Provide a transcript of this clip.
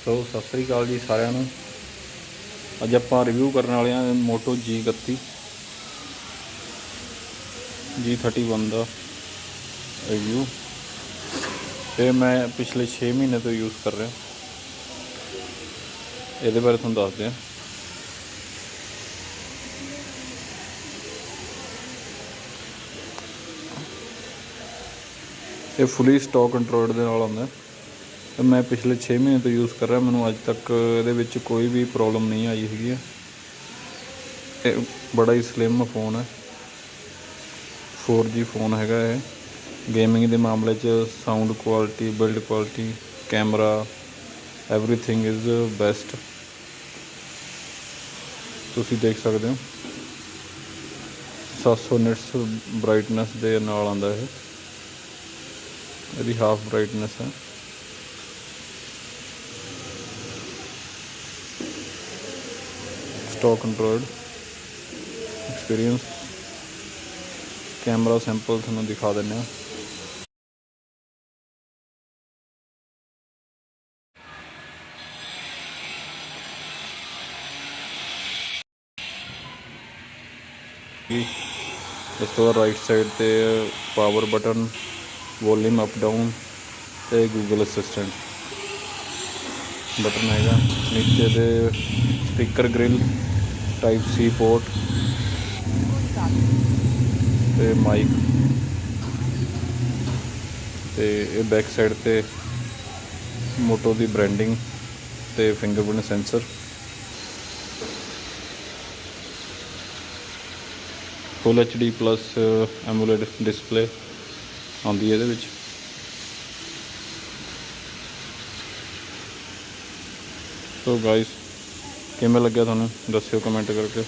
सो सत श्री अकाल जी सारिਆਂ ਨੂੰ। ਅੱਜ ਆਪਾਂ ਰਿਵਿਊ ਕਰਨ ਵਾਲੇ ਹਾਂ ਮੋਟੋ G31 ਦਾ ਰਿਵਿਊ। ਇਹ ਮੈਂ ਪਿਛਲੇ 6 ਮਹੀਨੇ ਤੋਂ ਯੂਜ਼ ਕਰ ਰਿਹਾ। ਇਹਦੇ ਬਾਰੇ ਤੁਹਾਨੂੰ ਦੱਸਦੇ ਹਾਂ। ਇਹ ਫੁੱਲੀ ਸਟਾਕ ਐਂਡਰੋਇਡ ਦੇ ਨਾਲ ਆਉਂਦਾ। मैं पिछले 6 महीने तो यूज़ कर रहा। मैनू अज तक ये कोई भी प्रॉब्लम नहीं आई हैगी। बड़ा ही स्लिम फ़ोन है, 4G फ़ोन हैगा। गेमिंग के मामले sound quality, build quality, camera, everything is best. तुसी देख सकते हो 700 निट्स ब्राइटनेस के नाल आंदा है। इसकी हाफ ब्राइटनेस है। Stock Android experience. Camera sample थोड़ा दिखा दें। उस तो राइट साइड ते power button, volume up down ते गूगल असिस्टेंट बटन हैगा। नीचे दे speaker grill, type C port ते माइक ते बैक साइड ते मोटो की ब्रांडिंग ते fingerprint sensor. Full HD plus AMOLED display आती है। सो गाइस किमें लग्या तुहानूं दस्सिओ कमेंट करके।